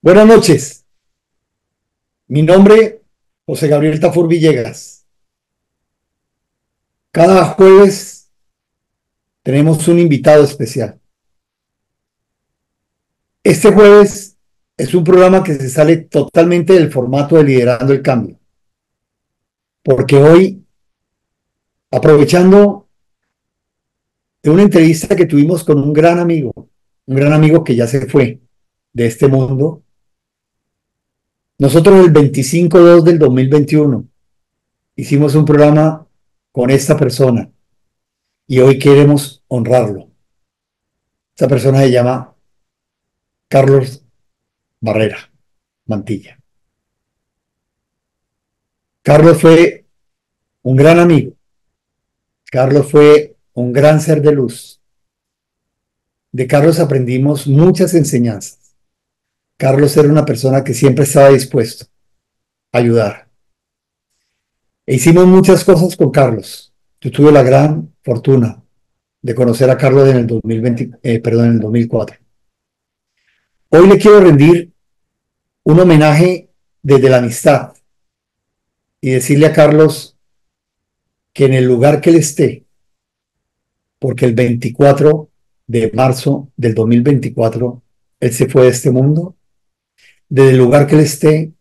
Buenas noches, mi nombre José Gabriel Tafur Villegas. Cada jueves tenemos un invitado especial. Este jueves es un programa que se sale totalmente del formato de Liderando el Cambio, porque hoy, aprovechando de una entrevista que tuvimos con un gran amigo que ya se fue de este mundo, nosotros el 25/2 del 2021 hicimos un programa con esta persona y hoy queremos honrarlo. Esta persona se llama Carlos Barrera Mantilla. Carlos fue un gran amigo. Carlos fue un gran ser de luz. De Carlos aprendimos muchas enseñanzas. Carlos era una persona que siempre estaba dispuesto a ayudar. E hicimos muchas cosas con Carlos. Yo tuve la gran fortuna de conocer a Carlos en el 2020, en el 2004. Hoy le quiero rendir un homenaje desde la amistad y decirle a Carlos que en el lugar que él esté, porque el 24 de marzo del 2024 él se fue de este mundo, desde el lugar que él esté,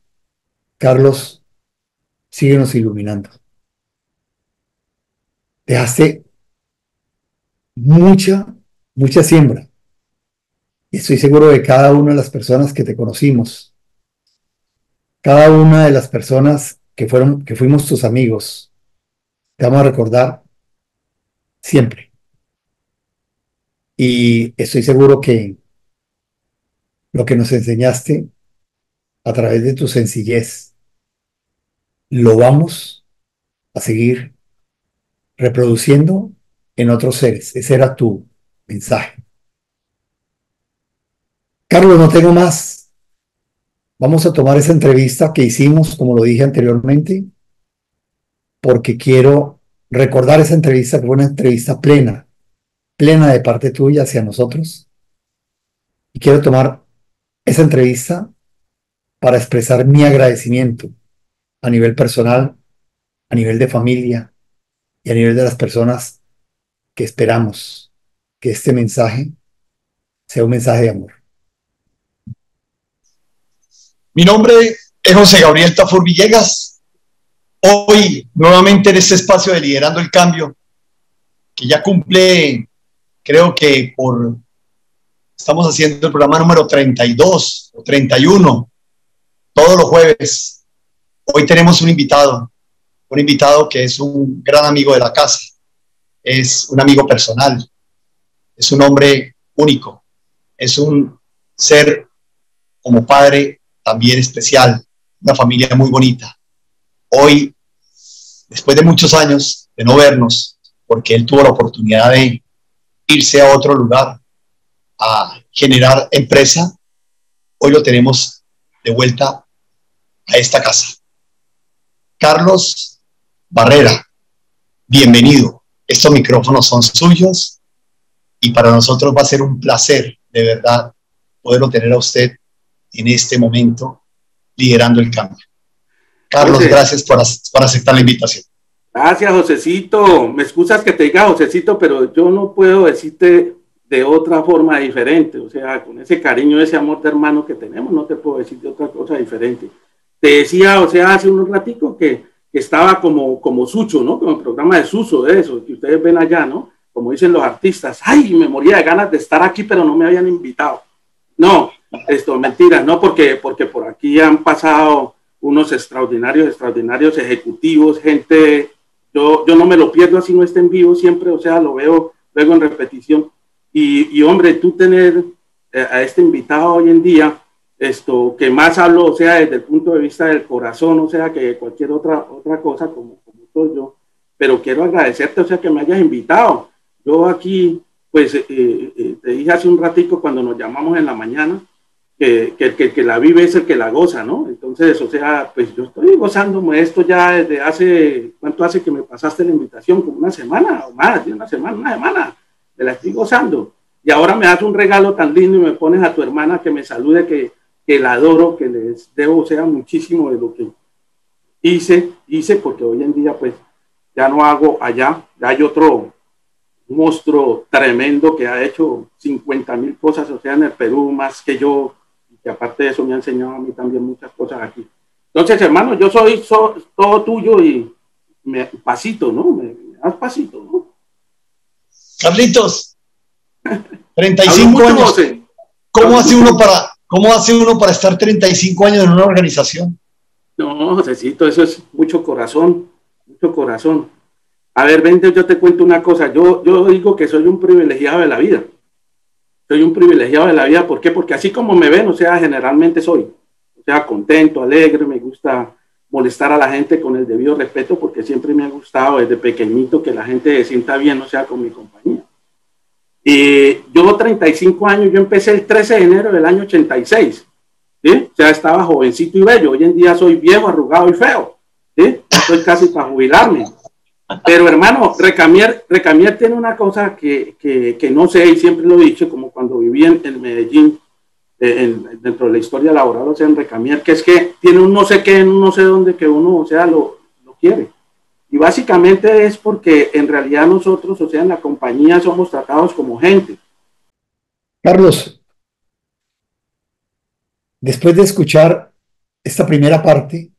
Carlos, síguenos iluminando. Dejaste mucha siembra. Y estoy seguro de cada una de las personas que te conocimos, cada una de las personas que fuimos tus amigos, te vamos a recordar siempre. Y estoy seguro que lo que nos enseñaste a través de tu sencillez, lo vamos a seguir reproduciendo en otros seres. Ese era tu mensaje. Carlos, no tengo más. Vamos a tomar esa entrevista que hicimos, como lo dije anteriormente, porque quiero recordar esa entrevista, que fue una entrevista plena de parte tuya hacia nosotros. Y quiero tomar esa entrevista para expresar mi agradecimiento a nivel personal, a nivel de familia y a nivel de las personas que esperamos que este mensaje sea un mensaje de amor. Mi nombre es José Gabriel Tafur Villegas. Hoy, nuevamente en este espacio de Liderando el Cambio, que ya cumple, creo que estamos haciendo el programa número 32 o 31, todos los jueves. Hoy tenemos un invitado que es un gran amigo de la casa, es un amigo personal, es un hombre único, es un ser como padre también especial, una familia muy bonita. Hoy, después de muchos años de no vernos, porque él tuvo la oportunidad de irse a otro lugar a generar empresa, hoy lo tenemos de vuelta a esta casa. Carlos Barrera, bienvenido. Estos micrófonos son suyos y para nosotros va a ser un placer, de verdad, poderlo tener a usted en este momento liderando el cambio. Carlos, José, gracias por aceptar la invitación. Gracias, Josecito. Me excusas que te diga Josecito, pero yo no puedo decirte de otra forma diferente. O sea, con ese cariño, ese amor de hermano que tenemos, no te puedo decir de otra cosa diferente. Te decía, o sea, hace un ratico que estaba como Sucho, ¿no? Como el programa de Suso, de eso, que ustedes ven allá, ¿no? Como dicen los artistas. Ay, me moría de ganas de estar aquí, pero no me habían invitado. No, mentira, no, porque por aquí han pasado unos extraordinarios ejecutivos, gente, yo no me lo pierdo así no esté en vivo siempre, o sea, lo veo luego en repetición. Y hombre, tú tener a este invitado hoy en día, que más hablo, o sea, desde el punto de vista del corazón, o sea, que cualquier otra cosa como soy yo, pero quiero agradecerte, o sea, que me hayas invitado. Yo aquí, pues, te dije hace un ratico cuando nos llamamos en la mañana, que la vive es el que la goza, ¿no? Entonces, o sea, pues yo estoy gozándome esto ya desde hace, ¿cuánto hace que me pasaste la invitación? Como una semana o más, una semana, me la estoy gozando. Y ahora me das un regalo tan lindo y me pones a tu hermana que me salude, que que la adoro, que les debo, o sea, muchísimo de lo que hice, porque hoy en día pues ya no hago allá, ya hay otro monstruo tremendo que ha hecho 50.000 cosas, o sea, en el Perú, más que yo, y que aparte de eso me ha enseñado a mí también muchas cosas aquí. Entonces, hermano, yo soy todo tuyo y pasito, ¿no? Me das pasito, ¿no? Carlitos, 35 años. José. ¿Cómo hace uno para estar 35 años en una organización? No, Josecito, eso es mucho corazón, mucho corazón. A ver, vente, yo te cuento una cosa. Yo digo que soy un privilegiado de la vida. Soy un privilegiado de la vida. ¿Por qué? Porque así como me ven, o sea, generalmente soy. O sea, contento, alegre, me gusta molestar a la gente con el debido respeto, porque siempre me ha gustado desde pequeñito que la gente se sienta bien, o sea, con mi compañía. Y yo 35 años, yo empecé el 13 de enero del año 86. ¿Sí? O sea, estaba jovencito y bello. Hoy en día soy viejo, arrugado y feo. ¿Sí? Estoy casi para jubilarme. Pero hermano, Recamier tiene una cosa que no sé, y siempre lo he dicho, como cuando viví en Medellín, dentro de la historia laboral, o sea, en Recamier, que es que tiene un no sé qué, un no sé dónde, que uno, o sea, lo quiere. Y básicamente es porque en realidad nosotros, o sea, en la compañía somos tratados como gente. Carlos, después de escuchar esta primera parte,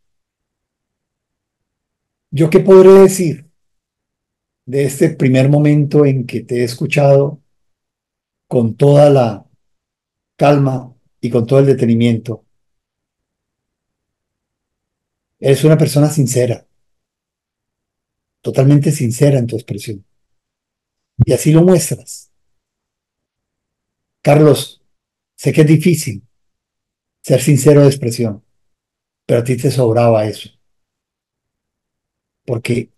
¿yo qué podré decir de este primer momento en que te he escuchado con toda la calma y con todo el detenimiento? Eres una persona sincera, totalmente sincera en tu expresión. Y así lo muestras. Carlos, sé que es difícil ser sincero de expresión, pero a ti te sobraba eso, porque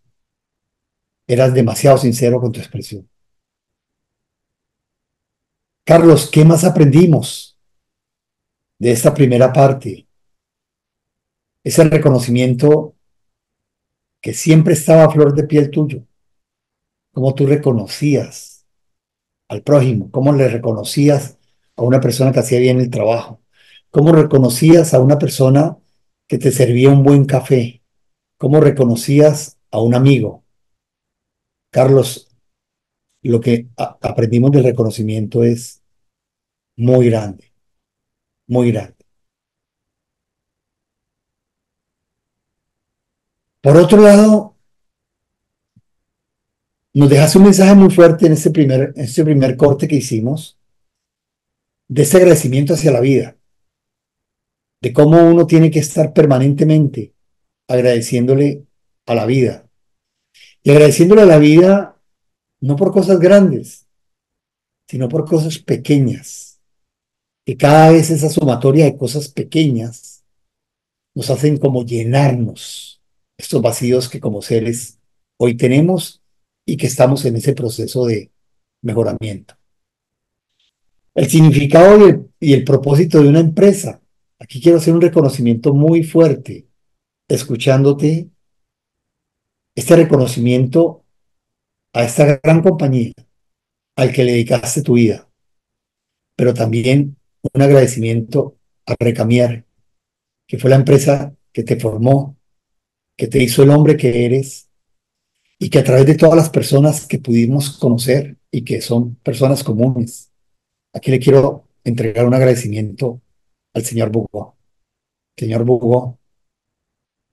eras demasiado sincero con tu expresión. Carlos, ¿qué más aprendimos de esta primera parte? Ese reconocimiento que siempre estaba a flor de piel tuyo, cómo tú reconocías al prójimo, cómo le reconocías a una persona que hacía bien el trabajo, cómo reconocías a una persona que te servía un buen café, cómo reconocías a un amigo. Carlos, lo que aprendimos del reconocimiento es muy grande, muy grande. Por otro lado, nos dejaste un mensaje muy fuerte en este primer corte que hicimos, de ese agradecimiento hacia la vida, de cómo uno tiene que estar permanentemente agradeciéndole a la vida. Y agradeciéndole a la vida no por cosas grandes, sino por cosas pequeñas. Que cada vez esa sumatoria de cosas pequeñas nos hacen como llenarnos estos vacíos que como seres hoy tenemos y que estamos en ese proceso de mejoramiento. El significado y el propósito de una empresa. Aquí quiero hacer un reconocimiento muy fuerte, escuchándote, este reconocimiento a esta gran compañía al que le dedicaste tu vida, pero también un agradecimiento a Recamier, que fue la empresa que te formó, que te hizo el hombre que eres y que a través de todas las personas que pudimos conocer y que son personas comunes, aquí le quiero entregar un agradecimiento al señor Bugó. Señor Bugó,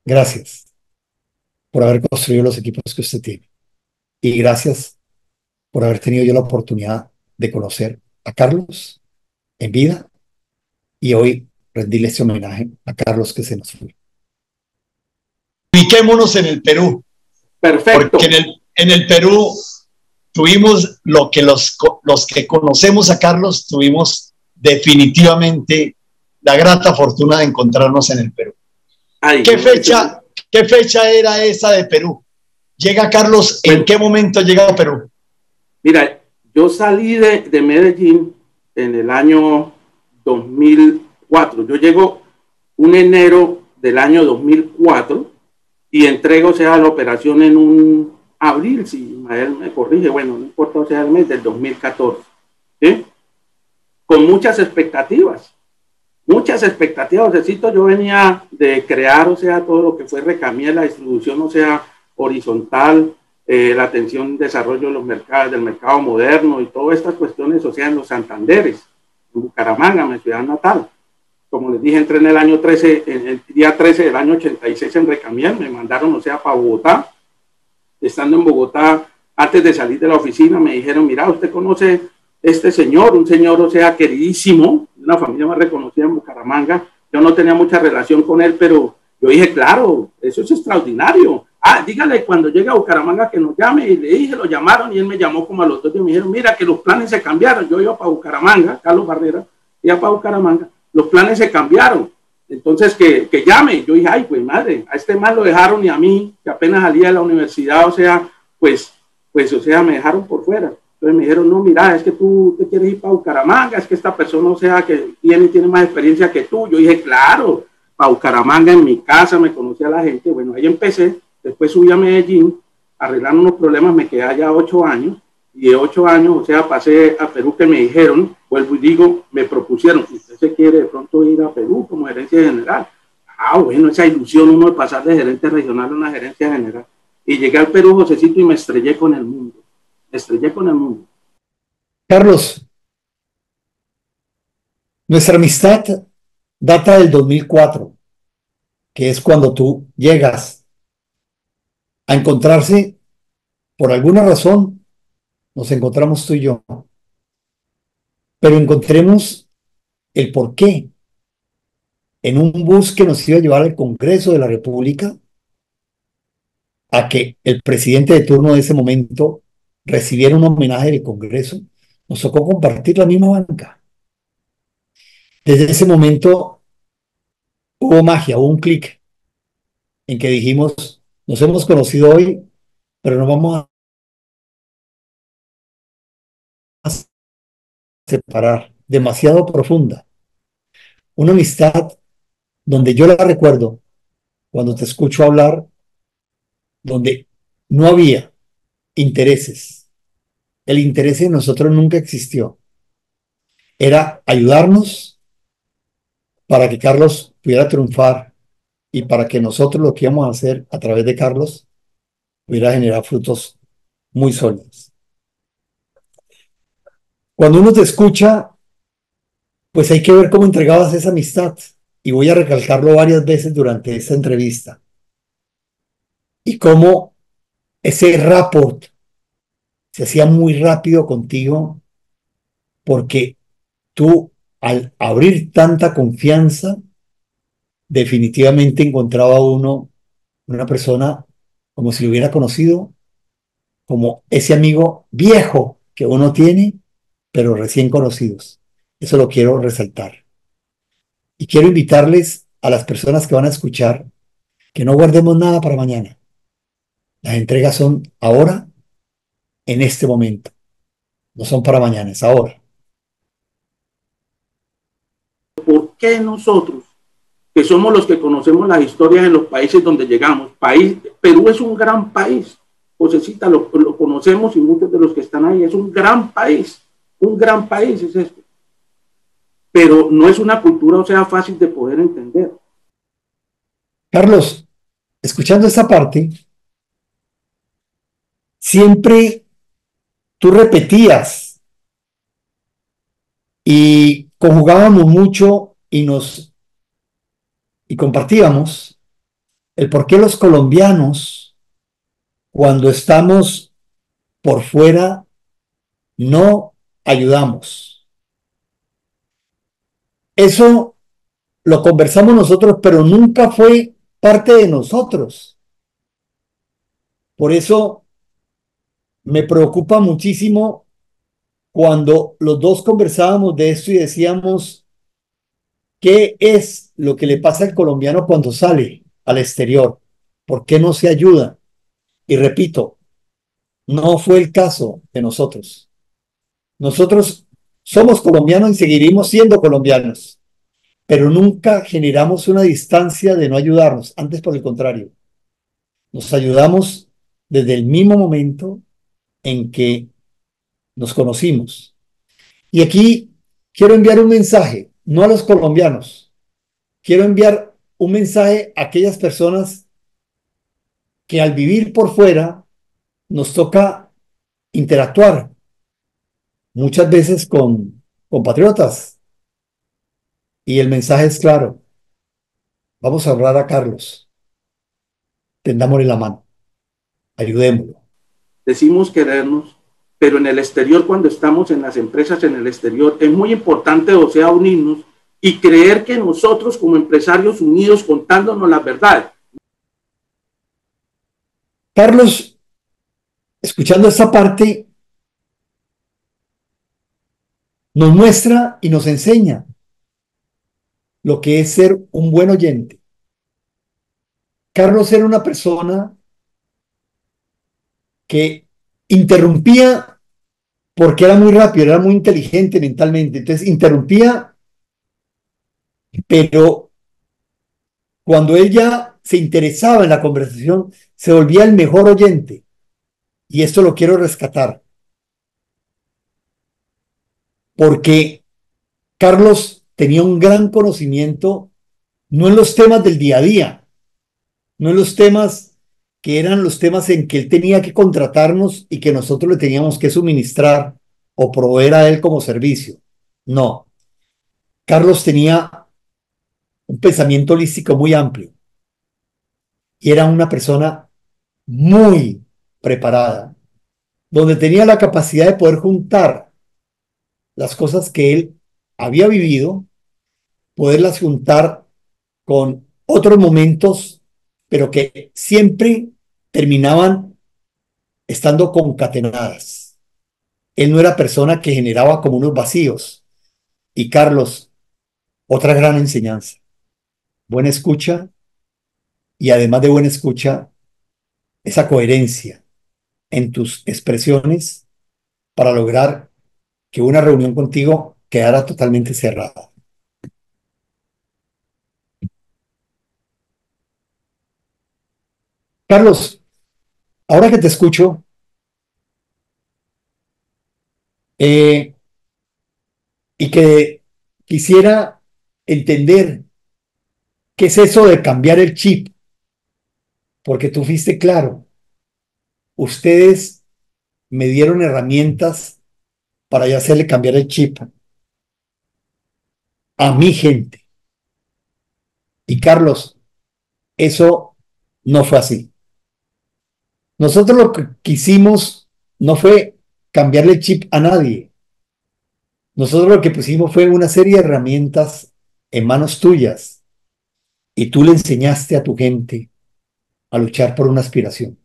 gracias por haber construido los equipos que usted tiene y gracias por haber tenido yo la oportunidad de conocer a Carlos en vida y hoy rendirle este homenaje a Carlos que se nos fue. Ubiquémonos en el Perú. Perfecto. Porque en el Perú tuvimos lo que los que conocemos a Carlos tuvimos definitivamente la grata fortuna de encontrarnos en el Perú. Ay, ¿Qué fecha era esa de Perú? ¿Llega Carlos? ¿En qué momento llega a Perú? Mira, yo salí de Medellín en el año 2004. Yo llego un enero del año 2004 y entrego, o sea, la operación en un abril, si Ismael me corrige, bueno, no importa, o sea, el mes del 2014. ¿Sí? Con muchas expectativas. muchas expectativas, Josecito. Yo venía de crear, o sea, todo lo que fue Recamier, la distribución, o sea, horizontal, la atención, desarrollo de los mercados, del mercado moderno y todas estas cuestiones, o sea, en los Santanderes, en Bucaramanga, mi ciudad natal. Como les dije, entré en el año 13, en el día 13 del año 86 en Recamier, me mandaron, o sea, para Bogotá. Estando en Bogotá, antes de salir de la oficina, me dijeron, mira, usted conoce este señor, un señor, o sea, queridísimo, una familia más reconocida en Bucaramanga. Yo no tenía mucha relación con él, pero yo dije, claro, eso es extraordinario. Ah, dígale cuando llegue a Bucaramanga que nos llame. Y le dije, lo llamaron y él me llamó como a los 2 días. Me dijeron, mira, que los planes se cambiaron. Yo iba para Bucaramanga, Carlos Barrera, iba para Bucaramanga. Los planes se cambiaron. Entonces, que llame. Yo dije, ay, pues madre, a este mal lo dejaron y a mí, que apenas salía de la universidad, o sea, o sea, me dejaron por fuera. Entonces me dijeron, no, mira, es que tú te quieres ir para Bucaramanga, es que esta persona, o sea, que tiene más experiencia que tú. Yo dije, claro, para Bucaramanga, en mi casa, me conocía la gente. Bueno, ahí empecé. Después subí a Medellín, arreglando unos problemas, me quedé allá 8 años, y de 8 años, o sea, pasé a Perú, que me dijeron, vuelvo y digo, me propusieron, si usted se quiere de pronto ir a Perú como gerencia general. Ah, bueno, esa ilusión uno de pasar de gerente regional a una gerencia general. Y llegué al Perú, Josecito, y me estrellé con el mundo. Me estrellé con el mundo. Carlos, nuestra amistad data del 2004, que es cuando tú llegas a encontrarse, por alguna razón, nos encontramos tú y yo, pero encontremos el por qué en un bus que nos iba a llevar al Congreso de la República, a que el presidente de turno de ese momento recibiera un homenaje del Congreso, nos tocó compartir la misma banca. Desde ese momento hubo magia, hubo un clic en que dijimos, nos hemos conocido hoy, pero nos vamos a separar, demasiado profunda. Una amistad donde yo la recuerdo cuando te escucho hablar, donde no había intereses. El interés en nosotros nunca existió. Era ayudarnos para que Carlos pudiera triunfar y para que nosotros lo que íbamos a hacer a través de Carlos pudiera generar frutos muy sólidos. Cuando uno te escucha, pues hay que ver cómo entregabas esa amistad. Y voy a recalcarlo varias veces durante esta entrevista. Y cómo ese rapport se hacía muy rápido contigo, porque tú, al abrir tanta confianza, definitivamente encontraba uno una persona como si lo hubiera conocido, como ese amigo viejo que uno tiene, pero recién conocidos. Eso lo quiero resaltar. Y quiero invitarles a las personas que van a escuchar que no guardemos nada para mañana. Las entregas son ahora, en este momento. No son para mañana, es ahora. ¿Por qué nosotros, que somos los que conocemos las historias en los países donde llegamos? Perú es un gran país. Josecita, lo conocemos, y muchos de los que están ahí, es un gran país es este. Pero no es una cultura, o sea, fácil de poder entender. Carlos, escuchando esta parte, siempre tú repetías y conjugábamos mucho y compartíamos el por qué los colombianos, cuando estamos por fuera, no ayudamos. Eso lo conversamos nosotros, pero nunca fue parte de nosotros. Por eso me preocupa muchísimo cuando los dos conversábamos de esto y decíamos, ¿qué es lo que le pasa al colombiano cuando sale al exterior? ¿Por qué no se ayuda? Y repito, no fue el caso de nosotros. Nosotros somos colombianos y seguiremos siendo colombianos, pero nunca generamos una distancia de no ayudarnos. Antes, por el contrario, nos ayudamos desde el mismo momento en que nos conocimos. Y aquí quiero enviar un mensaje no a los colombianos. Quiero enviar un mensaje a aquellas personas que al vivir por fuera nos toca interactuar muchas veces con compatriotas. Y el mensaje es claro, vamos a hablar a Carlos, tendámosle la mano, ayudémoslo. Decimos querernos, pero en el exterior, cuando estamos en las empresas en el exterior, es muy importante, o sea, unirnos y creer que nosotros como empresarios unidos, contándonos la verdad. Carlos, escuchando esta parte, nos muestra y nos enseña lo que es ser un buen oyente. Carlos era una persona que interrumpía porque era muy rápido, era muy inteligente mentalmente, entonces interrumpía, pero cuando él ya se interesaba en la conversación, se volvía el mejor oyente. Y esto lo quiero rescatar, porque Carlos tenía un gran conocimiento, no en los temas del día a día, no en los temas que eran los temas en que él tenía que contratarnos y que nosotros le teníamos que suministrar o proveer a él como servicio. No, Carlos tenía un pensamiento holístico muy amplio y era una persona muy preparada, donde tenía la capacidad de poder juntar las cosas que él había vivido, poderlas juntar con otros momentos, pero que siempre terminaban estando concatenadas. Él no era persona que generaba como unos vacíos. Y Carlos, otra gran enseñanza, buena escucha y además de buena escucha, esa coherencia en tus expresiones para lograr que una reunión contigo quedara totalmente cerrada. Carlos, ahora que te escucho, eh, y que quisiera entender qué es eso de cambiar el chip, porque tú fuiste claro, ustedes me dieron herramientas para ya hacerle cambiar el chip a mi gente. Y Carlos, eso no fue así. Nosotros lo que quisimos no fue cambiarle el chip a nadie. Nosotros lo que pusimos fue una serie de herramientas en manos tuyas y tú le enseñaste a tu gente a luchar por una aspiración,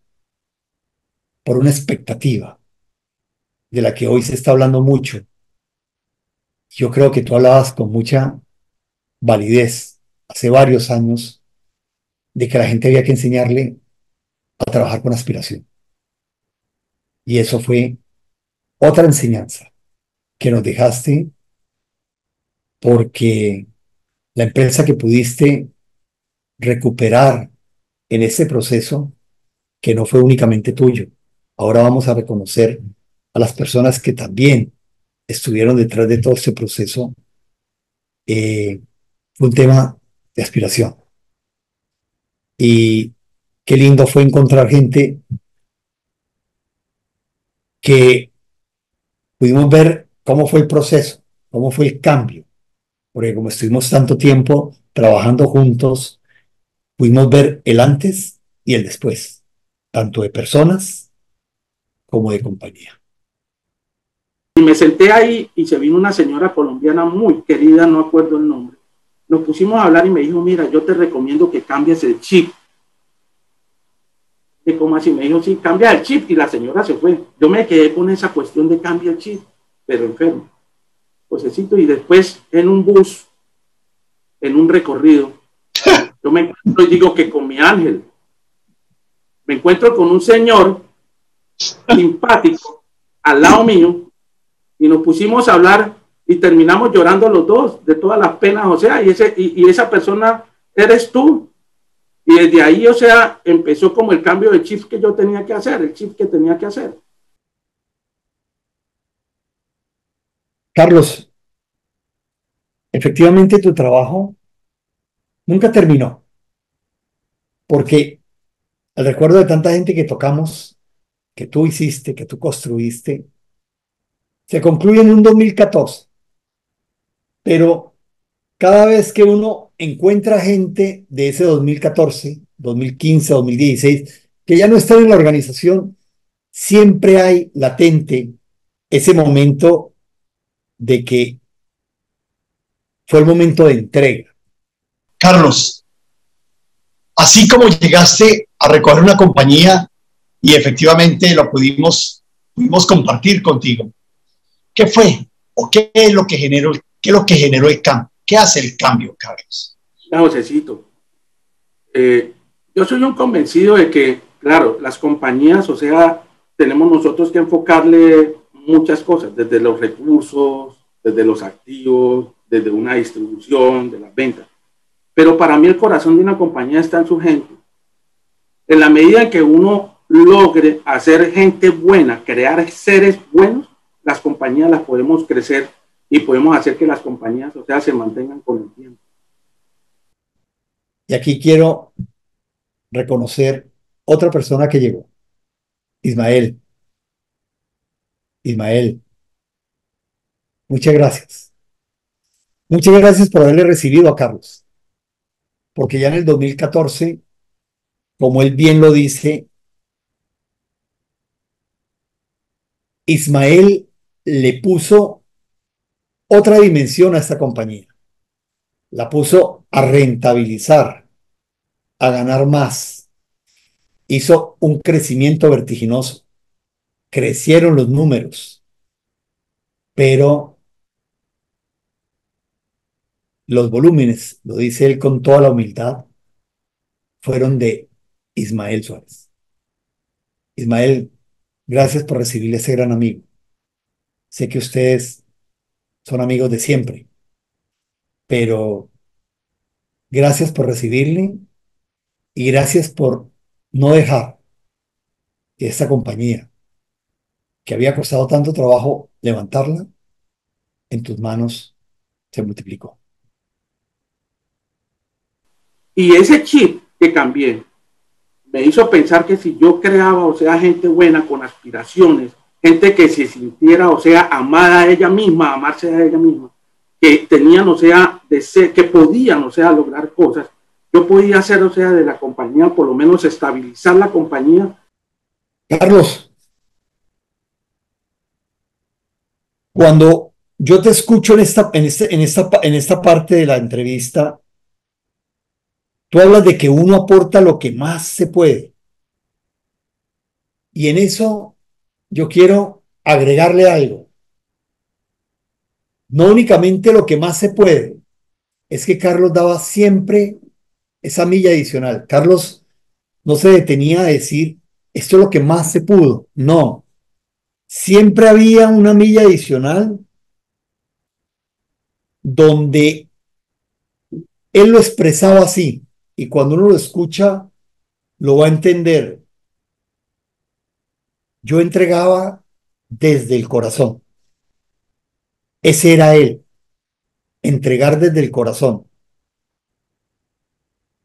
por una expectativa de la que hoy se está hablando mucho. Yo creo que tú hablabas con mucha validez hace varios años de que a la gente había que enseñarle a trabajar con aspiración. Y eso fue otra enseñanza que nos dejaste porque la empresa que pudiste recuperar en ese proceso, que no fue únicamente tuyo, ahora vamos a reconocer a las personas que también estuvieron detrás de todo este proceso, fue un tema de aspiración. Y qué lindo fue encontrar gente que pudimos ver cómo fue el proceso, cómo fue el cambio, porque como estuvimos tanto tiempo trabajando juntos, pudimos ver el antes y el después, tanto de personas como de compañía. Y me senté ahí y se vino una señora colombiana muy querida, no acuerdo el nombre. Nos pusimos a hablar y me dijo, mira, yo te recomiendo que cambies el chip. Y como así, me dijo, sí, cambia el chip. Y la señora se fue. Yo me quedé con esa cuestión de cambia el chip, pero enfermo. Josecito, y después en un bus, en un recorrido, yo me encuentro y digo que con mi ángel, me encuentro con un señor simpático al lado mío y nos pusimos a hablar y terminamos llorando los dos de todas las penas, o sea, y esa persona eres tú. Y desde ahí, o sea, empezó como el cambio de chip que yo tenía que hacer, el chip que tenía que hacer. Carlos, efectivamente tu trabajo nunca terminó, porque el recuerdo de tanta gente que tocamos, que tú hiciste, que tú construiste, se concluye en un 2014, pero cada vez que uno encuentra gente de ese 2014, 2015, 2016, que ya no están en la organización, siempre hay latente ese momento de que fue el momento de entrega. Carlos, así como llegaste a recoger una compañía y efectivamente lo pudimos compartir contigo, ¿qué fue? ¿O qué es lo que generó, qué es lo que generó el cambio? ¿Qué hace el cambio, Carlos? Josecito, yo soy un convencido de que, claro, las compañías, o sea, tenemos nosotros que enfocarle muchas cosas, desde los recursos, desde los activos, desde una distribución, de las ventas. Pero para mí el corazón de una compañía está en su gente. En la medida en que uno logre hacer gente buena, crear seres buenos, las compañías las podemos crecer y podemos hacer que las compañías, o sea, se mantengan con el tiempo. Y aquí quiero reconocer otra persona que llegó, Ismael. Ismael, muchas gracias. Muchas gracias por haberle recibido a Carlos, porque ya en el 2014, como él bien lo dice, Ismael le puso otra dimensión a esta compañía. La puso a rentabilizar, a ganar más. Hizo un crecimiento vertiginoso. Crecieron los números, pero los volúmenes, lo dice él con toda la humildad, fueron de Ismael Suárez. Ismael, gracias por recibirle a ese gran amigo. Sé que ustedes son amigos de siempre, pero gracias por recibirle y gracias por no dejar que esta compañía, que había costado tanto trabajo levantarla, en tus manos se multiplicó. Y ese chip que cambié me hizo pensar que si yo creaba, o sea, gente buena con aspiraciones, gente que se sintiera, o sea, amada a ella misma, amarse a ella misma, que tenían, o sea, que podían, o sea, lograr cosas, yo podía hacer, o sea, de la compañía, por lo menos estabilizar la compañía. Carlos, cuando yo te escucho en esta parte de la entrevista, tú hablas de que uno aporta lo que más se puede. Y en eso yo quiero agregarle algo. No únicamente lo que más se puede, es que Carlos daba siempre esa milla adicional. Carlos no se detenía a decir, esto es lo que más se pudo. No, siempre había una milla adicional donde él lo expresaba así. Y cuando uno lo escucha, lo va a entender. Yo entregaba desde el corazón. Ese era él, entregar desde el corazón.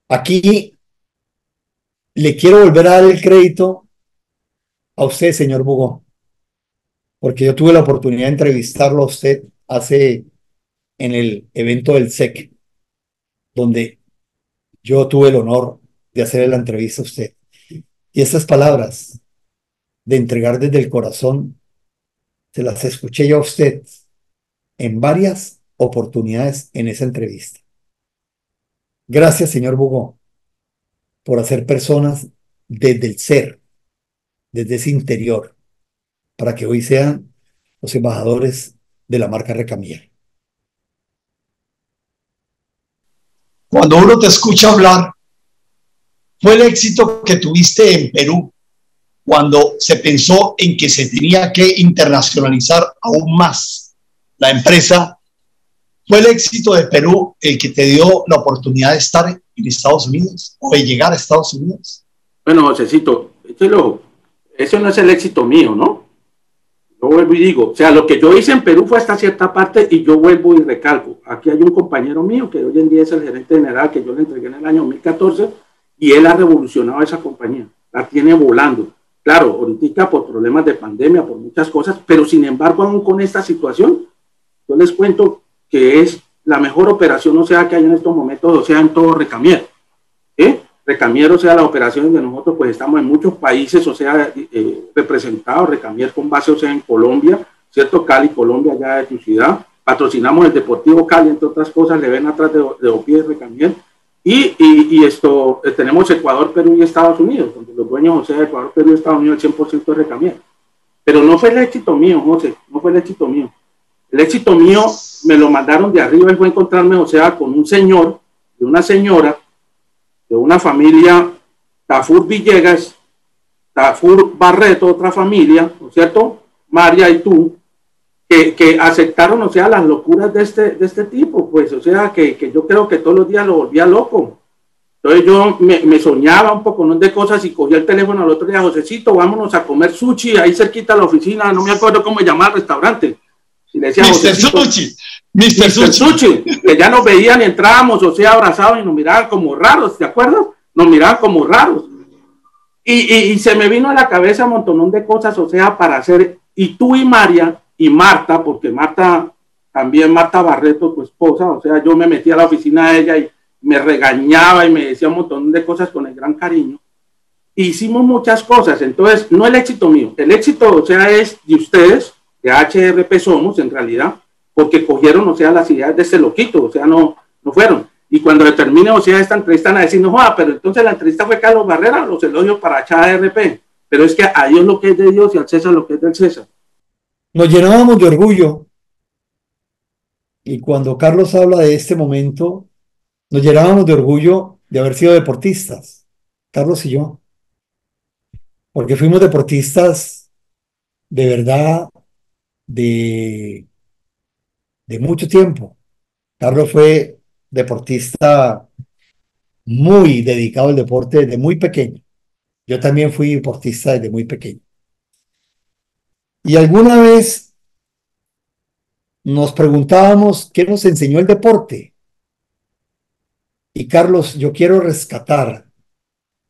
Aquí le quiero volver a dar el crédito a usted, señor Bugón, porque yo tuve la oportunidad de entrevistarlo a usted en el evento del SEC, donde yo tuve el honor de hacerle la entrevista a usted. Y esas palabras de entregar desde el corazón, se las escuché yo a usted en varias oportunidades en esa entrevista. Gracias, señor Bugón, por hacer personas desde el ser, desde ese interior, para que hoy sean los embajadores de la marca Recamier. Cuando uno te escucha hablar, fue el éxito que tuviste en Perú cuando se pensó en que se tenía que internacionalizar aún más la empresa. ¿Fue el éxito de Perú el que te dio la oportunidad de estar en Estados Unidos o de llegar a Estados Unidos? Bueno, Josecito, eso no es el éxito mío, ¿no? Yo vuelvo y digo, o sea, lo que yo hice en Perú fue hasta cierta parte y yo vuelvo y recalco. Aquí hay un compañero mío que hoy en día es el gerente general que yo le entregué en el año 2014 y él ha revolucionado esa compañía, la tiene volando. Claro, ahorita por problemas de pandemia, por muchas cosas, pero sin embargo, aún con esta situación, yo les cuento que es la mejor operación, o sea, que hay en estos momentos, o sea, en todo Recamier. Recamier, o sea, las operaciones de nosotros, pues estamos en muchos países, o sea, representados, Recamier con base, o sea, en Colombia, ¿cierto? Cali, Colombia, ya de tu ciudad. Patrocinamos el Deportivo Cali, entre otras cosas, le ven atrás de Opie Recamier. Y esto, tenemos Ecuador, Perú y Estados Unidos, donde los dueños, o sea, Ecuador, Perú y Estados Unidos, el 100% de Recamier. Pero no fue el éxito mío, José, no fue el éxito mío. El éxito mío me lo mandaron de arriba y fue encontrarme, o sea, con un señor y una señora de una familia, Tafur Villegas, Tafur Barreto, otra familia, ¿no es cierto? María y tú, que aceptaron, o sea, las locuras de este tipo, pues, o sea, que yo creo que todos los días lo volvía loco. Entonces yo me soñaba un poco, ¿no? De cosas y cogía el teléfono al otro día, Josecito, vámonos a comer sushi, ahí cerquita de la oficina, no me acuerdo cómo se llama el restaurante. Y le decía, Mr. Sushi, Mr. Sushi, que ya nos veían y entrábamos, o sea, abrazados y nos miraban como raros, ¿de acuerdo? Nos miraban como raros. Y se me vino a la cabeza un montón de cosas, o sea, para hacer, y tú y María y Marta, porque Marta, también Marta Barreto, tu esposa, o sea, yo me metí a la oficina de ella y me regañaba y me decía un montón de cosas con el gran cariño. Hicimos muchas cosas, entonces, no el éxito mío, el éxito, o sea, es de ustedes, de HRP Somos, en realidad, porque cogieron, o sea, las ideas de ese loquito, o sea, no fueron. Y cuando termine, o sea, esta entrevista, van a decir, no, pero entonces la entrevista fue Carlos Barrera, los elogios para HRP. Pero es que a Dios lo que es de Dios y al César lo que es del César. Nos llenábamos de orgullo y cuando Carlos habla de este momento, nos llenábamos de orgullo de haber sido deportistas, Carlos y yo, porque fuimos deportistas de verdad de, de mucho tiempo. Carlos fue deportista muy dedicado al deporte desde muy pequeño. Yo también fui deportista desde muy pequeño. Y alguna vez nos preguntábamos qué nos enseñó el deporte. Y Carlos, yo quiero rescatar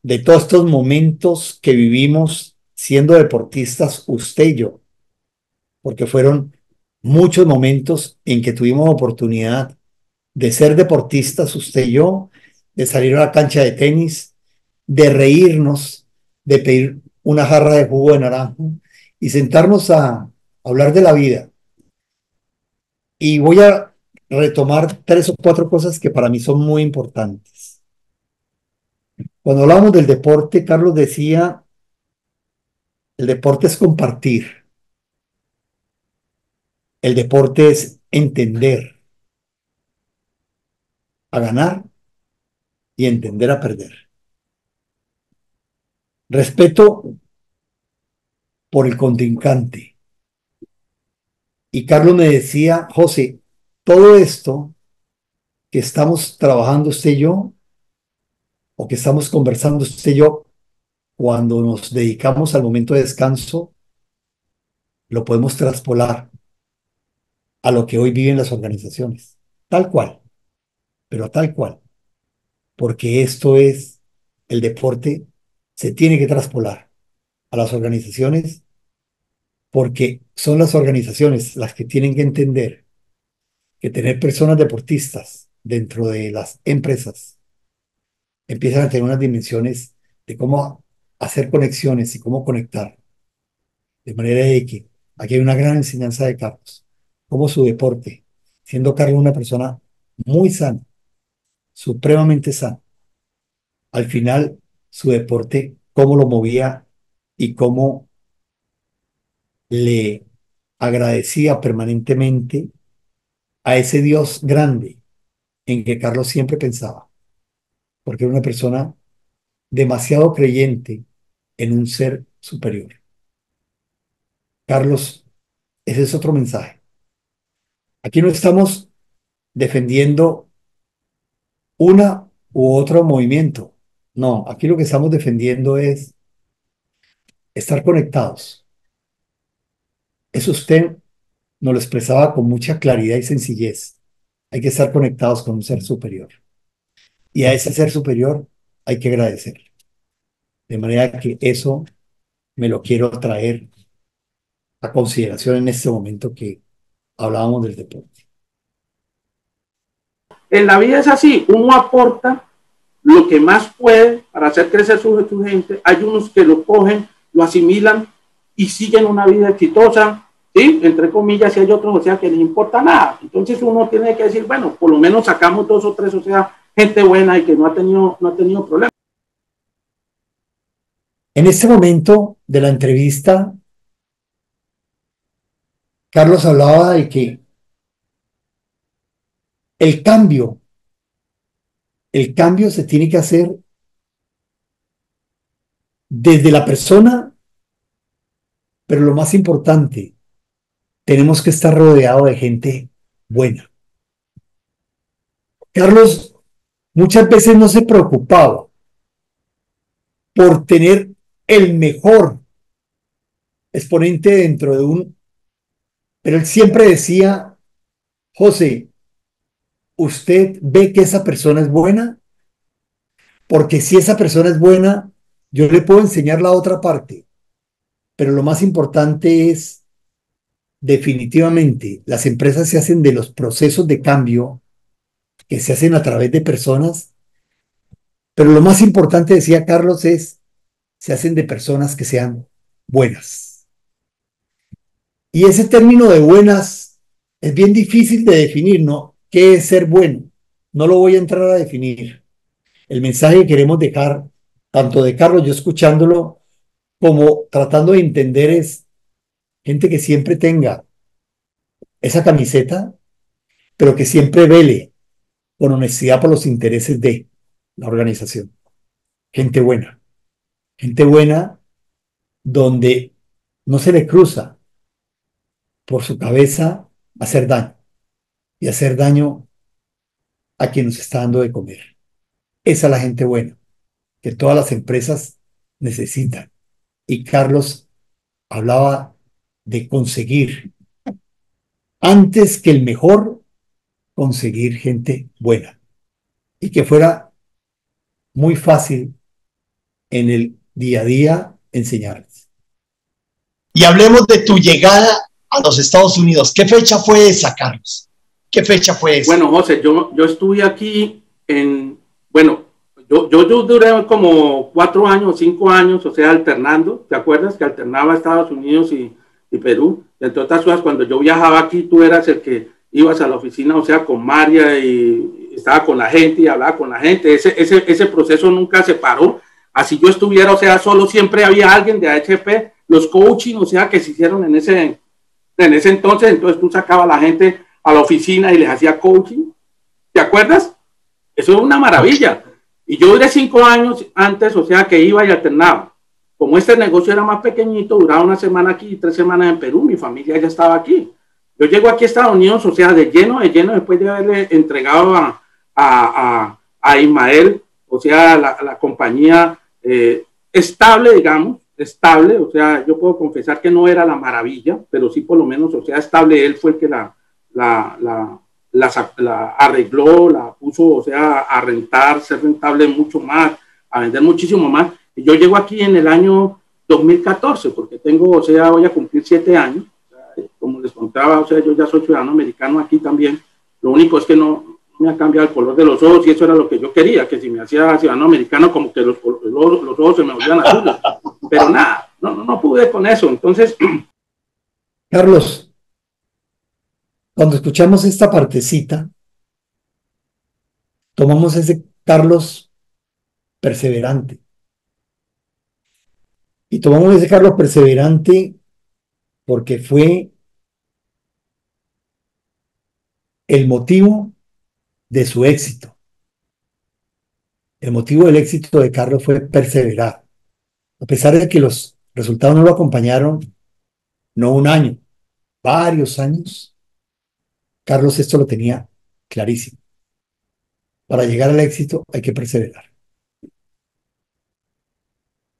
de todos estos momentos que vivimos siendo deportistas, usted y yo, porque fueron muchos momentos en que tuvimos oportunidad de ser deportistas, usted y yo, de salir a la cancha de tenis, de reírnos, de pedir una jarra de jugo de naranja y sentarnos a hablar de la vida. Y voy a retomar tres o cuatro cosas que para mí son muy importantes. Cuando hablamos del deporte, Carlos decía, el deporte es compartir, el deporte es entender a ganar y entender a perder. Respeto por el contrincante. Y Carlos me decía, José, todo esto que estamos trabajando usted y yo, o que estamos conversando usted y yo, cuando nos dedicamos al momento de descanso, lo podemos traspolar a lo que hoy viven las organizaciones. Tal cual, pero tal cual. Porque esto es, el deporte se tiene que traspolar a las organizaciones porque son las organizaciones las que tienen que entender que tener personas deportistas dentro de las empresas empiezan a tener unas dimensiones de cómo hacer conexiones y cómo conectar. De manera de que aquí hay una gran enseñanza de Carlos, cómo su deporte, siendo Carlos una persona muy sana, supremamente sana, al final su deporte, cómo lo movía y cómo le agradecía permanentemente a ese Dios grande en que Carlos siempre pensaba, porque era una persona demasiado creyente en un ser superior. Carlos, ese es otro mensaje. Aquí no estamos defendiendo una u otro movimiento. No, aquí lo que estamos defendiendo es estar conectados, Eso usted nos lo expresaba con mucha claridad y sencillez. Hay que estar conectados con un ser superior. Y a ese ser superior hay que agradecer. De manera que eso me lo quiero traer a consideración en este momento que hablábamos del deporte. En la vida es así, uno aporta lo que más puede para hacer crecer su gente. Hay unos que lo cogen, lo asimilan y siguen una vida exitosa, ¿sí? Entre comillas, y hay otros, o sea, que les importa nada. Entonces uno tiene que decir, bueno, por lo menos sacamos 2 o 3, o sea, gente buena y que no ha tenido problemas. En este momento de la entrevista, Carlos hablaba de que el cambio, el cambio se tiene que hacer desde la persona, pero lo más importante, tenemos que estar rodeado de gente buena. Carlos muchas veces no se preocupaba por tener el mejor exponente dentro de un, pero él siempre decía, José, ¿usted ve que esa persona es buena? Porque si esa persona es buena, yo le puedo enseñar la otra parte, pero lo más importante es, definitivamente, las empresas se hacen de los procesos de cambio que se hacen a través de personas, pero lo más importante, decía Carlos, es, se hacen de personas que sean buenas. Y ese término de buenas es bien difícil de definir, ¿no? ¿Qué es ser bueno? No lo voy a entrar a definir. El mensaje que queremos dejar, tanto de Carlos, yo escuchándolo, como tratando de entender es gente que siempre tenga esa camiseta, pero que siempre vele con honestidad por los intereses de la organización. Gente buena donde no se le cruza por su cabeza hacer daño y hacer daño a quien nos está dando de comer. Esa es la gente buena que todas las empresas necesitan. Y Carlos hablaba de conseguir, antes que el mejor, conseguir gente buena y que fuera muy fácil en el día a día enseñarles. Y hablemos de tu llegada a los Estados Unidos. ¿Qué fecha fue esa, Carlos? ¿Qué fecha fue esa? Bueno, José, yo estuve aquí bueno, yo duré como 4 años, 5 años, o sea, alternando. ¿Te acuerdas que alternaba Estados Unidos y Perú? Y entre otras cosas, cuando yo viajaba aquí, tú eras el que ibas a la oficina, o sea, con María y estaba con la gente y hablaba con la gente. Ese proceso nunca se paró. Así yo estuviera, o sea, solo siempre había alguien de AHP, los coaching, o sea, que se hicieron en ese entonces tú sacabas a la gente a la oficina y les hacía coaching. ¿Te acuerdas? Eso es una maravilla. Y yo duré 5 años antes, o sea, que iba y alternaba. Como este negocio era más pequeñito, duraba 1 semana aquí y 3 semanas en Perú, mi familia ya estaba aquí. Yo llego aquí a Estados Unidos, o sea, de lleno, después de haberle entregado a Ismael, o sea, la compañía estable, digamos, estable, o sea, yo puedo confesar que no era la maravilla, pero sí por lo menos, o sea, estable, él fue el que la arregló, la puso, o sea, a rentar, ser rentable mucho más, a vender muchísimo más. Y yo llego aquí en el año 2014, porque tengo, o sea, voy a cumplir 7 años, o sea, como les contaba, o sea, yo ya soy ciudadano americano aquí también, lo único es que no me ha cambiado el color de los ojos y eso era lo que yo quería, que si me hacía ciudadano americano como que los ojos se me volvían azules, pero nada, no pude con eso. Entonces, Carlos, cuando escuchamos esta partecita, tomamos ese Carlos perseverante. Y tomamos ese Carlos perseverante porque fue el motivo de su éxito. El motivo del éxito de Carlos fue perseverar. A pesar de que los resultados no lo acompañaron, no un año, varios años, Carlos esto lo tenía clarísimo. Para llegar al éxito hay que perseverar.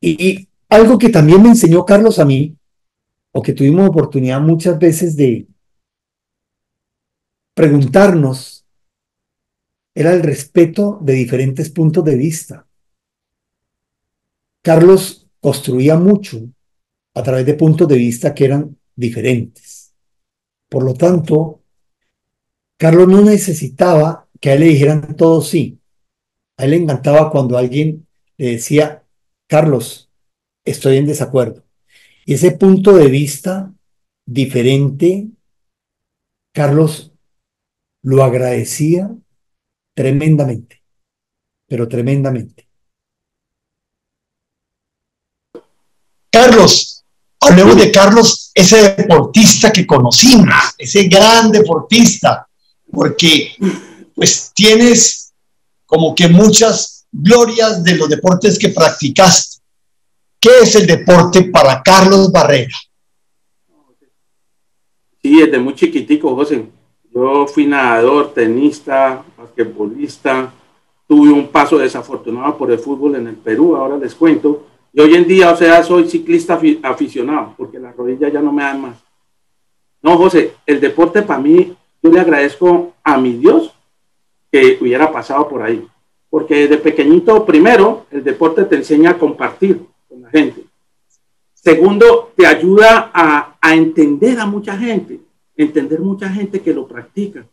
Y algo que también me enseñó Carlos a mí, o que tuvimos oportunidad muchas veces de preguntarnos era el respeto de diferentes puntos de vista. Carlos construía mucho a través de puntos de vista que eran diferentes. Por lo tanto, Carlos no necesitaba que a él le dijeran todo sí. A él le encantaba cuando alguien le decía, Carlos, estoy en desacuerdo. Y ese punto de vista diferente, Carlos lo agradecía tremendamente, pero tremendamente. Carlos, hablemos de Carlos, ese deportista que conocimos, ese gran deportista, porque pues tienes como que muchas glorias de los deportes que practicaste. ¿Qué es el deporte para Carlos Barrera? Sí, desde muy chiquitico, José. Yo fui nadador, tenista, basquetbolista, tuve un paso desafortunado por el fútbol en el Perú, ahora les cuento. Y hoy en día, o sea, soy ciclista aficionado, porque las rodillas ya no me dan más. No, José, el deporte para mí, yo le agradezco a mi Dios que hubiera pasado por ahí. Porque desde pequeñito, primero, el deporte te enseña a compartir con la gente. Segundo, te ayuda a entender a mucha gente, entender mucha gente que lo practica,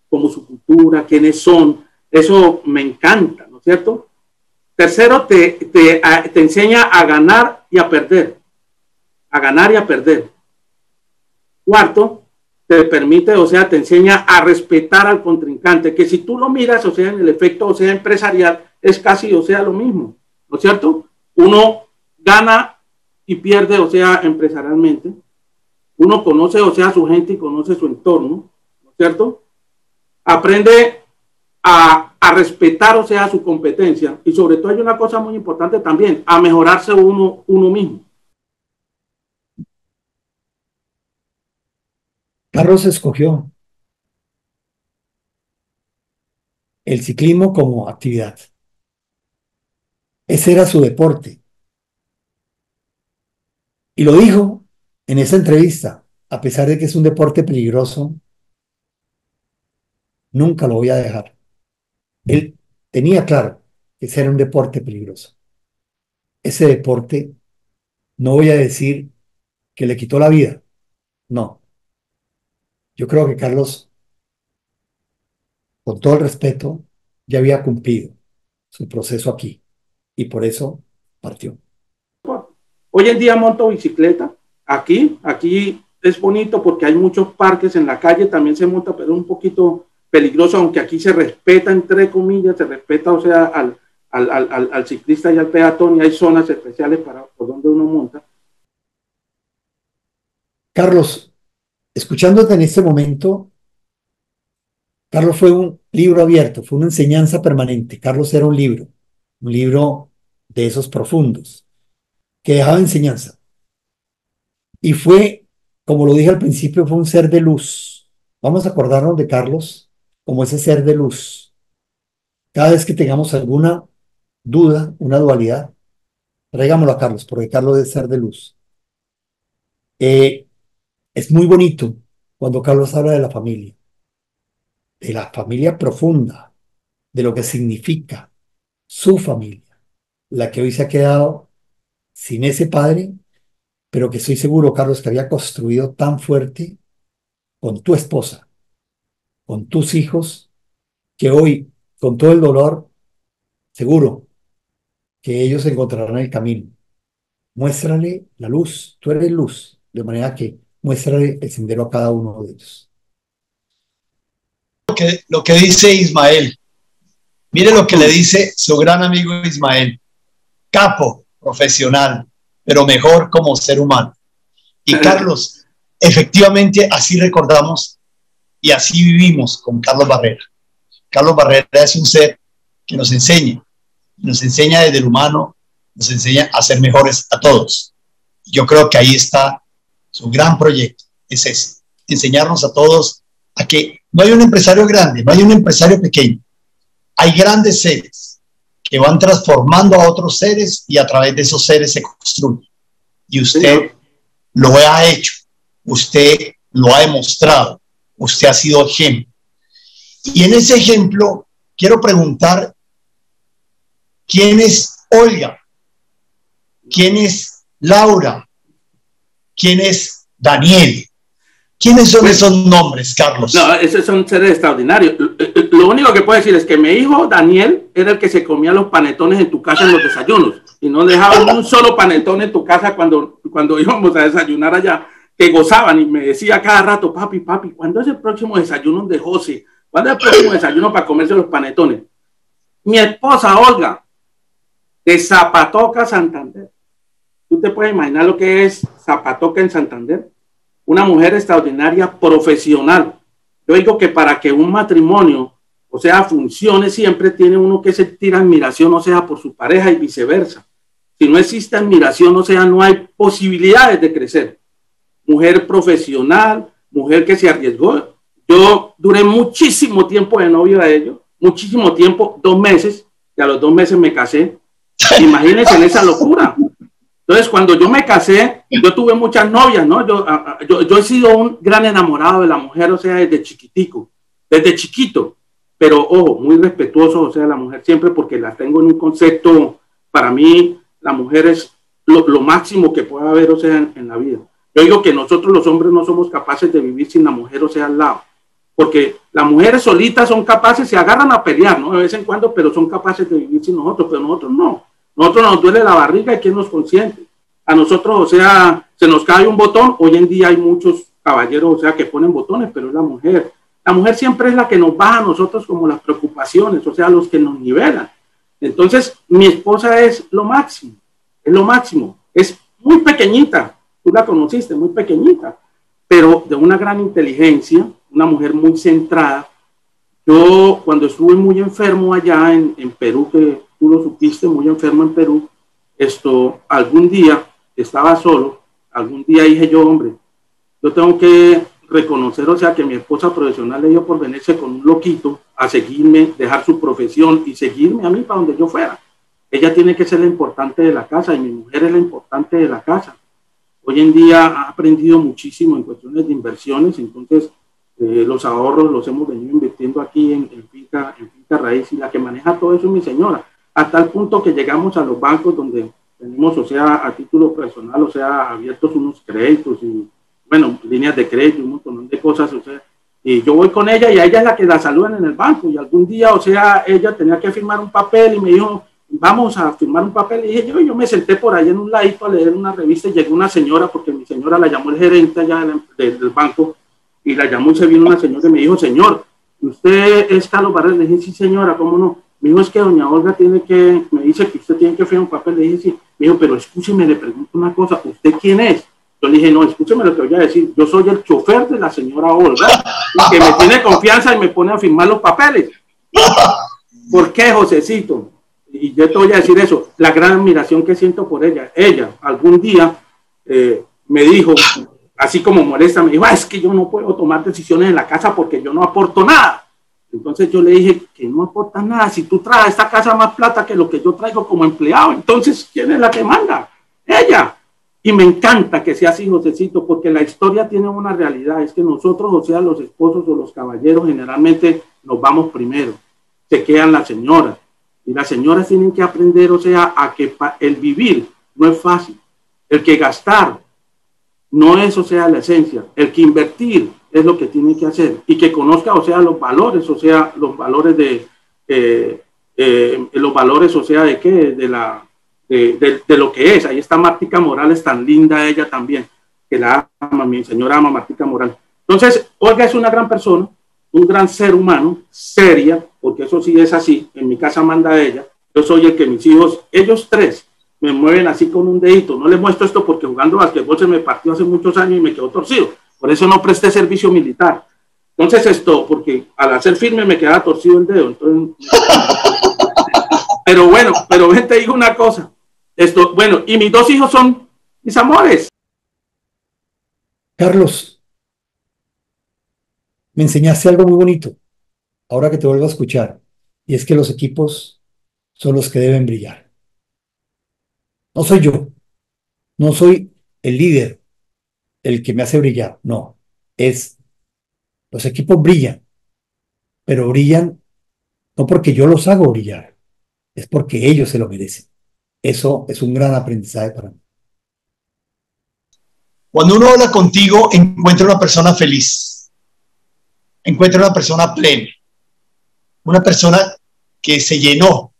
como su cultura, quiénes son. Eso me encanta, ¿no es cierto? Tercero, te enseña a ganar y a perder. A ganar y a perder. Cuarto, te permite, o sea, te enseña a respetar al contrincante, que si tú lo miras, o sea, en el efecto, o sea, empresarial, es casi, o sea, lo mismo, ¿no es cierto? Uno gana y pierde, o sea, empresarialmente. Uno conoce, o sea, a su gente y conoce su entorno, ¿no es cierto? Aprende a respetar, o sea, su competencia. Y sobre todo hay una cosa muy importante también, a mejorarse uno mismo. Carlos escogió el ciclismo como actividad. Ese era su deporte. Y lo dijo en esa entrevista, a pesar de que es un deporte peligroso, nunca lo voy a dejar. Él tenía claro que ese era un deporte peligroso. Ese deporte, no voy a decir que le quitó la vida, no. Yo creo que Carlos, con todo el respeto, ya había cumplido su proceso aquí y por eso partió. Hoy en día monto bicicleta. Aquí es bonito porque hay muchos parques en la calle, también se monta, pero es un poquito peligroso, aunque aquí se respeta, entre comillas, se respeta, o sea, al ciclista y al peatón, y hay zonas especiales por donde uno monta. Carlos, escuchándote en este momento, Carlos fue un libro abierto, fue una enseñanza permanente. Carlos era un libro de esos profundos, que dejaba enseñanza. Y fue, como lo dije al principio, fue un ser de luz. Vamos a acordarnos de Carlos como ese ser de luz. Cada vez que tengamos alguna duda, una dualidad, traigámoslo a Carlos, porque Carlos es ser de luz. Es muy bonito cuando Carlos habla de la familia profunda, de lo que significa su familia, la que hoy se ha quedado sin ese padre, pero que estoy seguro, Carlos, que había construido tan fuerte con tu esposa, con tus hijos, que hoy, con todo el dolor, seguro que ellos encontrarán el camino. Muéstrale la luz, tú eres luz, de manera que muéstrale el sendero a cada uno de ellos. Lo que dice Ismael, mire lo que le dice su gran amigo Ismael, capo, profesional, pero mejor como ser humano. Y Carlos, efectivamente así recordamos y así vivimos con Carlos Barrera. Carlos Barrera es un ser que nos enseña desde el humano, nos enseña a ser mejores a todos. Yo creo que ahí está su gran proyecto, es ese, enseñarnos a todos a que no hay un empresario grande, no hay un empresario pequeño, hay grandes seres que van transformando a otros seres y a través de esos seres se construye. Y usted lo ha hecho, usted lo ha demostrado, usted ha sido ejemplo. Y en ese ejemplo quiero preguntar, ¿quién es Olga? ¿Quién es Laura? ¿Quién es Daniel? ¿Quiénes son esos nombres, Carlos? No, esos son seres extraordinarios. Lo único que puedo decir es que mi hijo Daniel era el que se comía los panetones en tu casa en los desayunos y no dejaba ni un solo panetón en tu casa cuando íbamos a desayunar allá, que gozaban y me decía cada rato, papi, ¿cuándo es el próximo desayuno de José? ¿Cuándo es el próximo desayuno para comerse los panetones? Mi esposa Olga, de Zapatoca, Santander. ¿Tú te puedes imaginar lo que es Zapatoca en Santander? Una mujer extraordinaria, profesional. Yo digo que para que un matrimonio, o sea, funcione, siempre tiene uno que sentir admiración, o sea, por su pareja y viceversa. Si no existe admiración, o sea, no hay posibilidades de crecer. Mujer profesional, mujer que se arriesgó. Yo duré muchísimo tiempo de novio de ellos, muchísimo tiempo, 2 meses, y a los 2 meses me casé. Imagínense en esa locura. Entonces, cuando yo me casé, yo tuve muchas novias, ¿no? Yo he sido un gran enamorado de la mujer, o sea, desde chiquitico, desde chiquito. Pero, ojo, muy respetuoso, o sea, de la mujer siempre, porque la tengo en un concepto, para mí, la mujer es lo máximo que puede haber, o sea, en la vida. Yo digo que nosotros los hombres no somos capaces de vivir sin la mujer, o sea, al lado. Porque las mujeres solitas son capaces, se agarran a pelear, ¿no? De vez en cuando, pero son capaces de vivir sin nosotros, pero nosotros no. Nosotros nos duele la barriga y ¿quién nos consiente? A nosotros, o sea, se nos cae un botón. Hoy en día hay muchos caballeros, o sea, que ponen botones, pero es la mujer. La mujer siempre es la que nos baja a nosotros como las preocupaciones, o sea, los que nos nivelan. Entonces, mi esposa es lo máximo, es lo máximo. Es muy pequeñita, tú la conociste, muy pequeñita, pero de una gran inteligencia, una mujer muy centrada. Yo, cuando estuve muy enfermo allá en Perú, que tú lo supiste, muy enfermo en Perú, algún día estaba solo, algún día dije yo, hombre, yo tengo que reconocer, o sea, que mi esposa profesional le dio por venirse con un loquito a seguirme, dejar su profesión y seguirme a mí para donde yo fuera. Ella tiene que ser la importante de la casa y mi mujer es la importante de la casa. Hoy en día ha aprendido muchísimo en cuestiones de inversiones, entonces los ahorros los hemos venido invirtiendo aquí en finca raíz, y la que maneja todo eso es mi señora, hasta el punto que llegamos a los bancos donde tenemos, o sea, a título personal, o sea, abiertos unos créditos y, bueno, líneas de crédito, un montón de cosas, o sea, y yo voy con ella y a ella es la que la saludan en el banco, y algún día, o sea, ella tenía que firmar un papel y me dijo, vamos a firmar un papel, y dije yo me senté por ahí en un ladito a leer una revista y llegó una señora, porque mi señora la llamó el gerente allá del banco, y la llamó y se vino una señora y me dijo, señor, ¿usted es Carlos Varela? Le dije, sí señora, ¿cómo no? Me dijo, es que doña Olga me dice que usted tiene que firmar un papel. Le dije, sí. Me dijo, pero escúcheme, le pregunto una cosa, ¿usted quién es? Yo le dije, no, escúcheme lo que voy a decir, yo soy el chofer de la señora Olga, y que me tiene confianza y me pone a firmar los papeles. ¿Por qué, Josecito? Y yo te voy a decir eso, la gran admiración que siento por ella. Ella algún día me dijo, así como molesta, me dijo, es que yo no puedo tomar decisiones en la casa porque yo no aporto nada. Entonces yo le dije que no aporta nada. Si tú traes a esta casa más plata que lo que yo traigo como empleado, entonces ¿quién es la que manda? Ella. Y me encanta que sea así, Josecito, porque la historia tiene una realidad, es que nosotros, o sea, los esposos o los caballeros, generalmente nos vamos primero, se quedan las señoras, y las señoras tienen que aprender, o sea, a que el vivir no es fácil, el que gastar no es, o sea, la esencia, el que invertir es lo que tiene que hacer, y que conozca, o sea, los valores, o sea, los valores los valores, o sea, de qué, de lo que es. Ahí está Martica Morales, tan linda ella también, que la ama, mi señora ama Martica Morales. Entonces, Olga es una gran persona, un gran ser humano, seria, porque eso sí es así, en mi casa manda ella, yo soy el que mis hijos, ellos tres, me mueven así con un dedito. No les muestro esto porque jugando basquetbol se me partió hace muchos años y me quedó torcido, por eso no presté servicio militar. Entonces porque al hacer firme me quedaba torcido el dedo, entonces... Pero bueno, ven, te digo una cosa, bueno, y mis 2 hijos son mis amores. Carlos, me enseñaste algo muy bonito, ahora que te vuelvo a escuchar, y es que los equipos son los que deben brillar. No soy yo, no soy el líder, el que me hace brillar, no, es los equipos brillan, pero brillan no porque yo los hago brillar, es porque ellos se lo merecen. Eso es un gran aprendizaje para mí. Cuando uno habla contigo, encuentra una persona feliz, encuentra una persona plena, una persona que se llenó.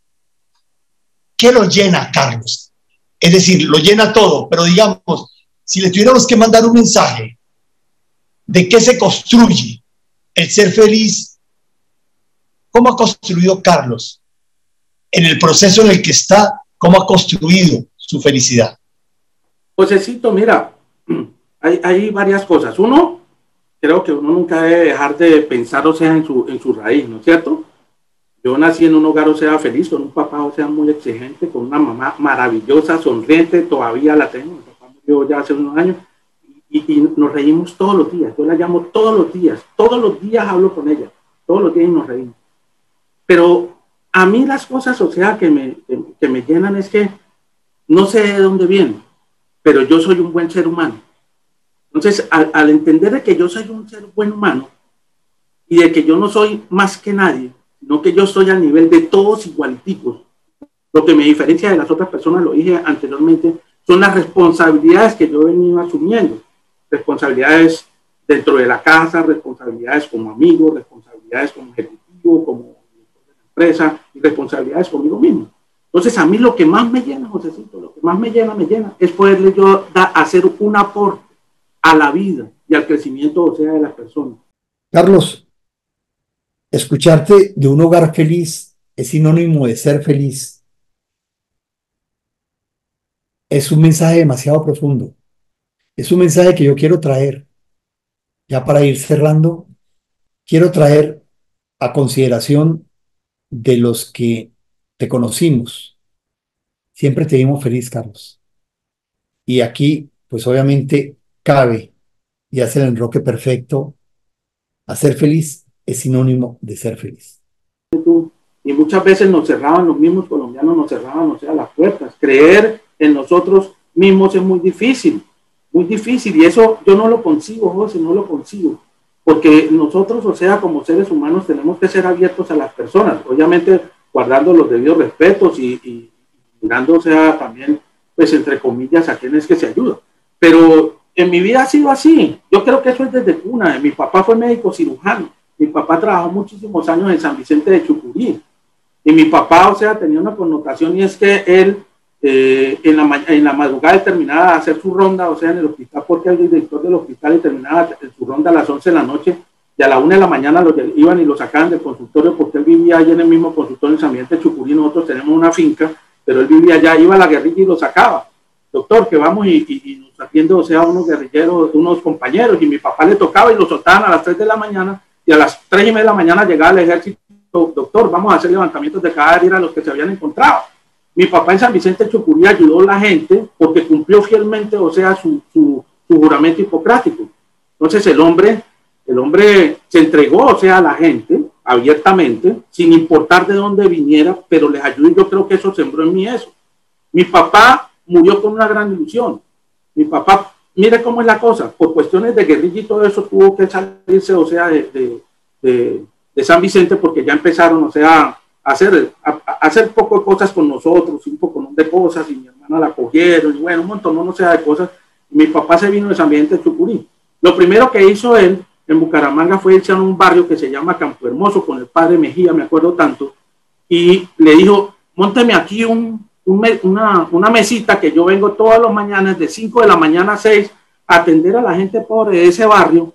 ¿Qué lo llena, Carlos? Es decir, lo llena todo, pero digamos, si le tuviéramos que mandar un mensaje de qué se construye el ser feliz, ¿cómo ha construido Carlos en el proceso en el que está? ¿Cómo ha construido su felicidad? Josecito, mira, hay varias cosas. Uno, creo que uno nunca debe dejar de pensar, o sea, en su raíz, ¿no es cierto? Yo nací en un hogar, o sea, feliz, con un papá, o sea, muy exigente, con una mamá maravillosa, sonriente, todavía la tengo. Mi papá murió ya hace unos años y nos reímos todos los días. Yo la llamo todos los días hablo con ella, todos los días nos reímos. Pero a mí las cosas, o sea, que me llenan es que no sé de dónde vienen, pero yo soy un buen ser humano. Entonces, al entender de que yo soy un ser buen humano y de que yo no soy más que nadie, sino que yo estoy al nivel de todos igualiticos, lo que me diferencia de las otras personas, lo dije anteriormente, son las responsabilidades que yo he venido asumiendo. Responsabilidades dentro de la casa, responsabilidades como amigo, responsabilidades como ejecutivo, como empresa y responsabilidades conmigo mismo. Entonces, a mí lo que más me llena, Josecito, lo que más me llena, es poderle yo hacer un aporte a la vida y al crecimiento, o sea, de las personas. Carlos, escucharte de un hogar feliz es sinónimo de ser feliz. Es un mensaje demasiado profundo. Es un mensaje que yo quiero traer. Ya para ir cerrando, quiero traer a consideración de los que te conocimos. Siempre te vimos feliz, Carlos. Y aquí, pues obviamente, cabe y hace el enroque perfecto. Hacer feliz es sinónimo de ser feliz. Y muchas veces nos cerraban, los mismos colombianos nos cerraban, o sea, las puertas. Creer en nosotros mismos es muy difícil, y eso yo no lo consigo, José, no lo consigo, porque nosotros, o sea, como seres humanos tenemos que ser abiertos a las personas, obviamente guardando los debidos respetos y mirando, o sea, también, pues, entre comillas, a quienes que se ayudan. Pero en mi vida ha sido así, yo creo que eso es desde cuna. Mi papá fue médico cirujano, mi papá trabajó muchísimos años en San Vicente de Chucurí, y mi papá, o sea, tenía una connotación, y es que él en la madrugada terminaba de hacer su ronda, o sea, en el hospital, porque era el director del hospital, y terminaba su ronda a las 11 de la noche, y a la 1 de la mañana los iban y lo sacaban del consultorio, porque él vivía allá en el mismo consultorio en San Vicente de Chucurí. Nosotros tenemos una finca, pero él vivía allá, iba a la guerrilla y lo sacaba. Doctor, que vamos, y nos atiende, o sea, unos guerrilleros, unos compañeros, y mi papá le tocaba y lo soltaban a las 3 de la mañana, y a las 3:30 de la mañana llegaba el ejército. Doctor, vamos a hacer levantamientos de cadáver a los que se habían encontrado. Mi papá en San Vicente de Chucurí ayudó a la gente porque cumplió fielmente, o sea, su juramento hipocrático. Entonces el hombre se entregó, o sea, a la gente abiertamente, sin importar de dónde viniera, pero les ayudó, y yo creo que eso sembró en mí eso. Mi papá murió con una gran ilusión. Mi papá, mire cómo es la cosa, por cuestiones de guerrilla y todo eso, tuvo que salirse, o sea, de San Vicente, porque ya empezaron, o sea, a hacer poco de cosas con nosotros, un poco de cosas, y mi hermana la cogieron, y bueno, un montón, no sea de cosas. Y mi papá se vino de San Vicente de Chucurí. Lo primero que hizo él en Bucaramanga fue irse a un barrio que se llama Campo Hermoso, con el padre Mejía, me acuerdo tanto, y le dijo: mónteme aquí una mesita, que yo vengo todas las mañanas de 5 de la mañana a 6 a atender a la gente pobre de ese barrio,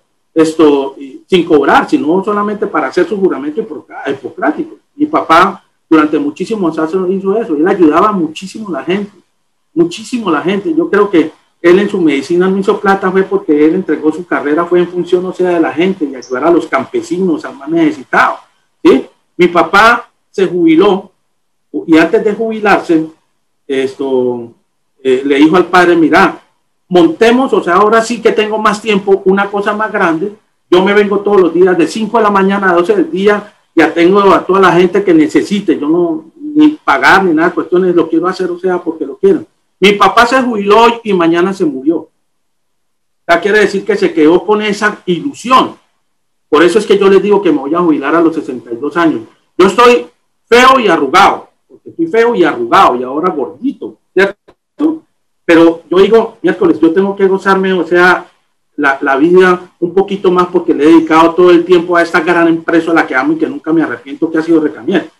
sin cobrar, sino solamente para hacer su juramento hipocrático. Mi papá durante muchísimos años hizo eso, él ayudaba muchísimo a la gente. Yo creo que él en su medicina no hizo plata, fue porque él entregó su carrera, fue en función, o sea, de la gente, y ayudar a los campesinos, a los más necesitados, ¿sí? Mi papá se jubiló, y antes de jubilarse, le dijo al padre: mira, montemos, o sea, ahora sí que tengo más tiempo, una cosa más grande. Yo me vengo todos los días de 5 de la mañana a 12 del día, ya tengo a toda la gente que necesite. Yo no, ni pagar ni nada, cuestiones, lo quiero hacer, o sea, porque lo quiero. Mi papá se jubiló y mañana se murió. sea, quiere decir que se quedó con esa ilusión. Por eso es que yo les digo que me voy a jubilar a los 62 años. Yo estoy feo y arrugado, porque estoy feo y arrugado y ahora gordito, ¿cierto? Pero yo digo, miércoles, yo tengo que gozarme, o sea, la vida un poquito más porque le he dedicado todo el tiempo a esta gran empresa a la que amo y que nunca me arrepiento, que ha sido Recamier.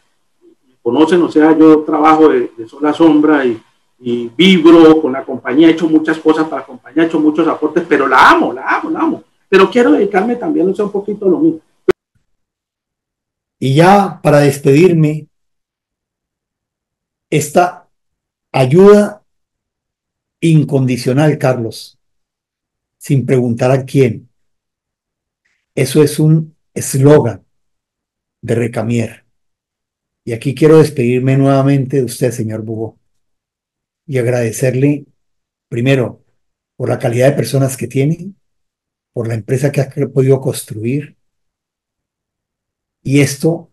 Conocen, o sea, yo trabajo de sol a sombra y vibro con la compañía, he hecho muchas cosas para la compañía, he hecho muchos aportes, pero la amo, la amo, la amo. Pero quiero dedicarme también, o sea, un poquito a lo mismo. Y ya para despedirme, esta ayuda incondicional, Carlos, sin preguntar a quién. Eso es un eslogan de Recamier. Y aquí quiero despedirme nuevamente de usted, señor Bubó, y agradecerle primero por la calidad de personas que tiene, por la empresa que ha podido construir. Y esto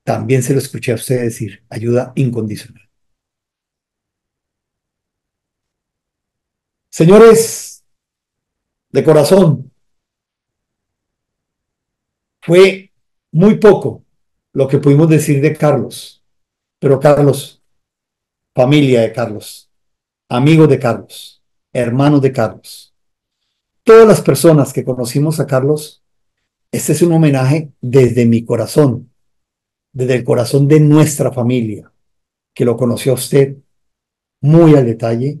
también se lo escuché a usted decir, ayuda incondicional. Señores, de corazón, fue muy poco lo que pudimos decir de Carlos, pero Carlos, familia de Carlos, amigos de Carlos, hermanos de Carlos, todas las personas que conocimos a Carlos, este es un homenaje desde mi corazón, desde el corazón de nuestra familia, que lo conoció a usted muy al detalle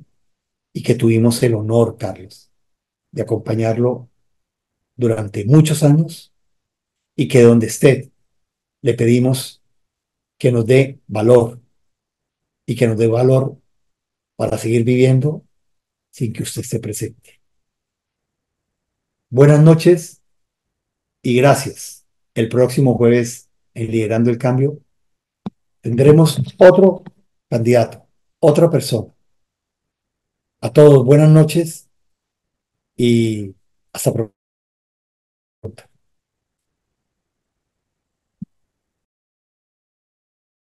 y que tuvimos el honor, Carlos, de acompañarlo durante muchos años y que donde esté le pedimos que nos dé valor y que nos dé valor para seguir viviendo sin que usted esté presente. Buenas noches y gracias. El próximo jueves en Liderando el Cambio tendremos otro candidato, otra persona. A todos buenas noches y hasta pronto.